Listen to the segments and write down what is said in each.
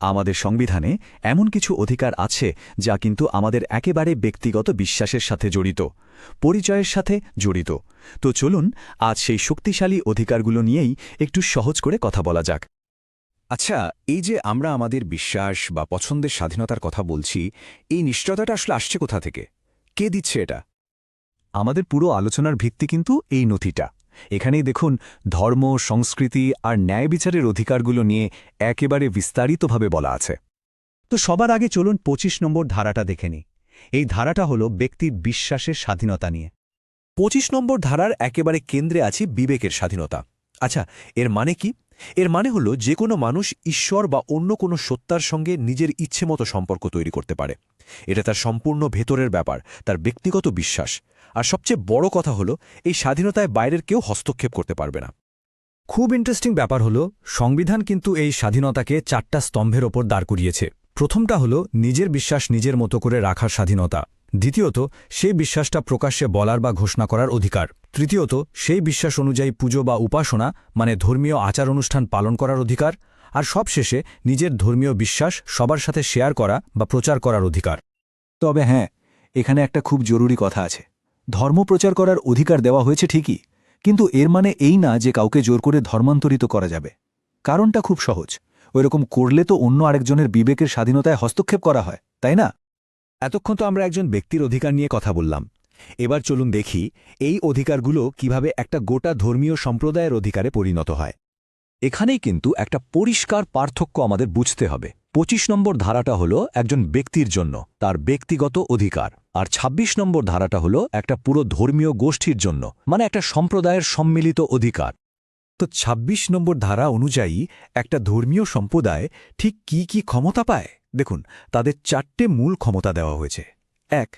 আমাদের সংবিধানে এমন কিছু অধিকার আছে যা কিন্তু আমাদের একেবারে ব্যক্তিগত বিশ্বাসের সাথে জড়িত, পরিচয়ের সাথে জড়িত। তো চলুন আজ সেই শক্তিশালী অধিকারগুলো নিয়েই একটু সহজ করে কথা বলা যাক। আচ্ছা, এই যে আমরা আমাদের বিশ্বাস বা পছন্দের স্বাধীনতার কথা বলছি, এই নিশ্চয়তাটা আসলে আসছে কোথা থেকে? কে দিচ্ছে এটা? আমাদের পুরো আলোচনার ভিত্তি কিন্তু এই নথিটা। এখানেই দেখুন, ধর্ম, সংস্কৃতি আর ন্যায় বিচারের অধিকারগুলো নিয়ে একেবারে বিস্তারিতভাবে বলা আছে। তো সবার আগে চলুন ২৫ নম্বর ধারাটা দেখে নিই। এই ধারাটা হলো ব্যক্তির বিশ্বাসের স্বাধীনতা নিয়ে। ২৫ নম্বর ধারার একেবারে কেন্দ্রে আছে বিবেকের স্বাধীনতা। আচ্ছা, এর মানে কি? এর মানে হলো যে কোনো মানুষ ঈশ্বর বা অন্য কোনো সত্তার সঙ্গে নিজের ইচ্ছেমতো সম্পর্ক তৈরি করতে পারে। এটা তার সম্পূর্ণ ভেতরের ব্যাপার, তার ব্যক্তিগত বিশ্বাস। আর সবচেয়ে বড় কথা হলো, এই স্বাধীনতায় বাইরের কেউ হস্তক্ষেপ করতে পারবে না। খুব ইন্টারেস্টিং ব্যাপার হলো, সংবিধান কিন্তু এই স্বাধীনতাকে ৪টা স্তম্ভের ওপর দাঁড় করিয়েছে। প্রথমটা হলো নিজের বিশ্বাস নিজের মতো করে রাখার স্বাধীনতা। দ্বিতীয়ত, সেই বিশ্বাসটা প্রকাশ্যে বলার বা ঘোষণা করার অধিকার। তৃতীয়ত, সেই বিশ্বাস অনুযায়ী পুজো বা উপাসনা মানে ধর্মীয় আচার অনুষ্ঠান পালন করার অধিকার। আর সবশেষে নিজের ধর্মীয় বিশ্বাস সবার সাথে শেয়ার করা বা প্রচার করার অধিকার। তবে হ্যাঁ, এখানে একটা খুব জরুরি কথা আছে। ধর্ম প্রচার করার অধিকার দেওয়া হয়েছে ঠিকই, কিন্তু এর মানে এই না যে কাউকে জোর করে ধর্মান্তরিত করা যাবে। কারণটা খুব সহজ, ওইরকম করলে তো অন্য আরেকজনের বিবেকের স্বাধীনতায় হস্তক্ষেপ করা হয়, তাই না? এতক্ষণ তো আমরা একজন ব্যক্তির অধিকার নিয়ে কথা বললাম। এবার চলুন দেখি এই অধিকারগুলো কিভাবে একটা গোটা ধর্মীয় সম্প্রদায়ের অধিকারে পরিণত হয়। এখানেই কিন্তু একটা পরিষ্কার পার্থক্য আমাদের বুঝতে হবে। ২৫ নম্বর ধারাটা হলো একজন ব্যক্তির জন্য, তার ব্যক্তিগত অধিকার। আর ২৬ নম্বর ধারাটা হলো একটা পুরো ধর্মীয় গোষ্ঠীর জন্য, মানে একটা সম্প্রদায়ের সম্মিলিত অধিকার। তো ২৬ নম্বর ধারা অনুযায়ী একটা ধর্মীয় সম্প্রদায় ঠিক কি কি ক্ষমতা পায়? দেখুন, তাদের ৪টে মূল ক্ষমতা দেওয়া হয়েছে। ১,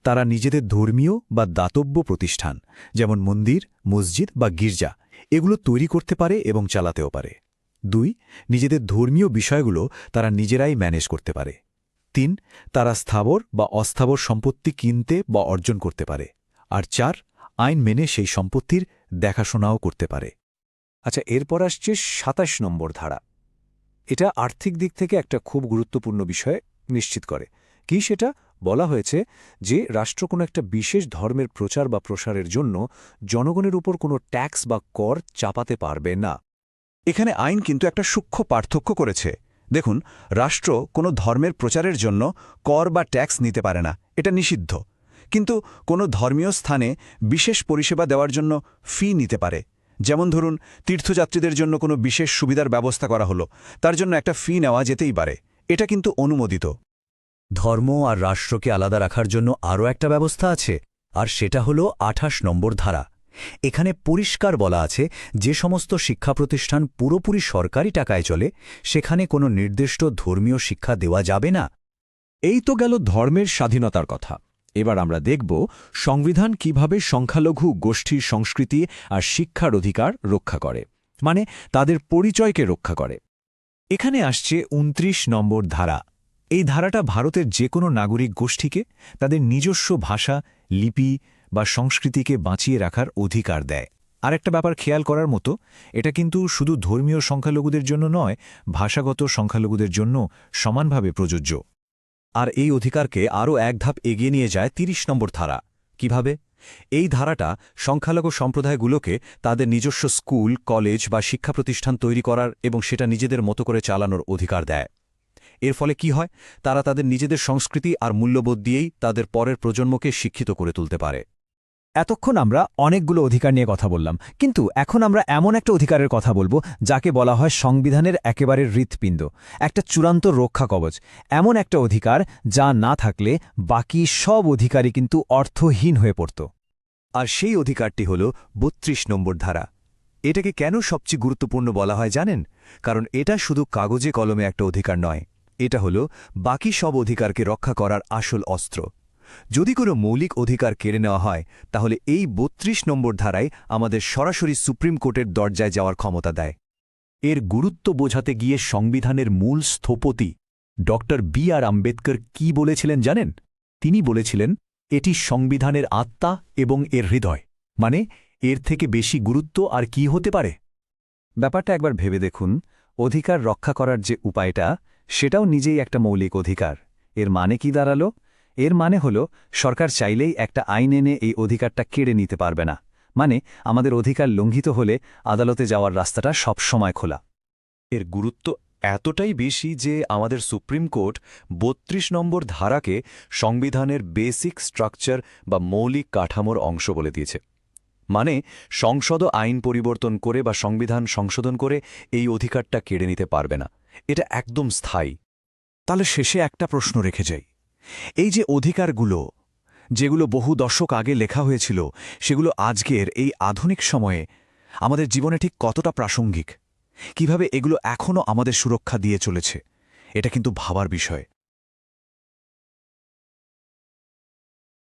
তারা নিজেদের ধর্মীয় বা দাতব্য প্রতিষ্ঠান, যেমন মন্দির, মসজিদ বা গির্জা, এগুলো তৈরি করতে পারে এবং চালাতেও পারে। ২, নিজেদের ধর্মীয় বিষয়গুলো তারা নিজেরাই ম্যানেজ করতে পারে। ৩, তারা স্থাবর বা অস্থাবর সম্পত্তি কিনতে বা অর্জন করতে পারে। আর ৪, আইন মেনে সেই সম্পত্তির দেখাশোনাও করতে পারে। আচ্ছা, এরপর আসছে ২৭ নম্বর ধারা। এটা আর্থিক দিক থেকে একটা খুব গুরুত্বপূর্ণ বিষয় নিশ্চিত করে। কি সেটা? বলা হয়েছে যে রাষ্ট্র কোনো একটা বিশেষ ধর্মের প্রচার বা প্রসারের জন্য জনগণের উপর কোনো ট্যাক্স বা কর চাপাতে পারবে না। এখানে আইন কিন্তু একটা সূক্ষ্ম পার্থক্য করেছে। দেখুন, রাষ্ট্র কোনো ধর্মের প্রচারের জন্য কর বা ট্যাক্স নিতে পারে না, এটা নিষিদ্ধ। কিন্তু কোনো ধর্মীয় স্থানে বিশেষ পরিষেবা দেওয়ার জন্য ফি নিতে পারে। যেমন ধরুন, তীর্থযাত্রীদের জন্য কোনো বিশেষ সুবিধার ব্যবস্থা করা হলো, তার জন্য একটা ফি নেওয়া যেতেই পারে। এটা কিন্তু অনুমোদিত। ধর্ম আর রাষ্ট্রকে আলাদা রাখার জন্য আরও একটা ব্যবস্থা আছে, আর সেটা হলো ২৮ নম্বর ধারা। এখানে পরিষ্কার বলা আছে, যে সমস্ত শিক্ষা প্রতিষ্ঠান পুরোপুরি সরকারি টাকায় চলে, সেখানে কোনো নির্দিষ্ট ধর্মীয় শিক্ষা দেওয়া যাবে না। এই তো গেল ধর্মের স্বাধীনতার কথা। এবার আমরা দেখব সংবিধান কিভাবে সংখ্যালঘু গোষ্ঠীর সংস্কৃতি আর শিক্ষার অধিকার রক্ষা করে, মানে তাদের পরিচয়কে রক্ষা করে। এখানে আসছে ২৯ নম্বর ধারা। এই ধারাটা ভারতের যে কোনো নাগরিক গোষ্ঠীকে তাদের নিজস্ব ভাষা, লিপি বা সংস্কৃতিকে বাঁচিয়ে রাখার অধিকার দেয়। আর একটা ব্যাপার খেয়াল করার মতো, এটা কিন্তু শুধু ধর্মীয় সংখ্যালঘুদের জন্য নয়, ভাষাগত সংখ্যালঘুদের জন্য সমানভাবে প্রযোজ্য। আর এই অধিকারকে আরও এক ধাপ এগিয়ে নিয়ে যায় ৩০ নম্বর ধারা। কিভাবে? এই ধারাটা সংখ্যালঘু সম্প্রদায়গুলোকে তাদের নিজস্ব স্কুল, কলেজ বা শিক্ষা প্রতিষ্ঠান তৈরি করার এবং সেটা নিজেদের মতো করে চালানোর অধিকার দেয়। এর ফলে কি হয়? তারা তাদের নিজেদের সংস্কৃতি আর মূল্যবোধ দিয়েই তাদের পরের প্রজন্মকে শিক্ষিত করে তুলতে পারে। এতক্ষণ আমরা অনেকগুলো অধিকার নিয়ে কথা বললাম, কিন্তু এখন আমরা এমন একটা অধিকারের কথা বলবো যাকে বলা হয় সংবিধানের একেবারে হৃৎপিণ্ড, একটা চূড়ান্ত রক্ষা কবচ। এমন একটা অধিকার যা না থাকলে বাকি সব অধিকারই কিন্তু অর্থহীন হয়ে পড়ত। আর সেই অধিকারটি হল ৩২ নম্বর ধারা। এটাকে কেন সবচেয়ে গুরুত্বপূর্ণ বলা হয় জানেন? কারণ এটা শুধু কাগজে কলমে একটা অধিকার নয়, এটা হল বাকি সব অধিকারকে রক্ষা করার আসল অস্ত্র। যদি কোনো মৌলিক অধিকার কেড়ে নেওয়া হয়, তাহলে এই ৩২ নম্বর ধারায় আমাদের সরাসরি সুপ্রিম কোর্টের দরজায় যাওয়ার ক্ষমতা দেয়। এর গুরুত্ব বোঝাতে গিয়ে সংবিধানের মূল স্থপতি ডক্টর আম্বেদকর কি বলেছিলেন জানেন? তিনি বলেছিলেন, এটি সংবিধানের আত্মা এবং এর হৃদয়, মানে এর থেকে বেশি গুরুত্ব আর কি হতে পারে? ব্যাপারটা একবার ভেবে দেখুন। অধিকার রক্ষা করার যে উপায়টা, সেটাও নিজেই একটা মৌলিক অধিকার। এর মানে কি দাঁড়ালো? এর মানে হলো সরকার চাইলেই একটা আইন এনে এই অধিকারটা কেড়ে নিতে পারবে না। মানে আমাদের অধিকার লঙ্ঘিত হলে আদালতে যাওয়ার রাস্তাটা সব সময় খোলা। এর গুরুত্ব এতটাই বেশি যে আমাদের সুপ্রিম কোর্ট ৩২ নম্বর ধারাকে সংবিধানের বেসিক স্ট্রাকচার বা মৌলিক কাঠামোর অংশ বলে দিয়েছে। মানে সংসদও আইন পরিবর্তন করে বা সংবিধান সংশোধন করে এই অধিকারটা কেড়ে নিতে পারবে না। এটা একদম স্থায়ী। তাহলে শেষে একটা প্রশ্ন রেখে যাই, এই যে অধিকারগুলো যেগুলো বহু দশক আগে লেখা হয়েছিল, সেগুলো আজকের এই আধুনিক সময়ে আমাদের জীবনে ঠিক কতটা প্রাসঙ্গিক? কিভাবে এগুলো এখনও আমাদের সুরক্ষা দিয়ে চলেছে? এটা কিন্তু ভাবার বিষয়।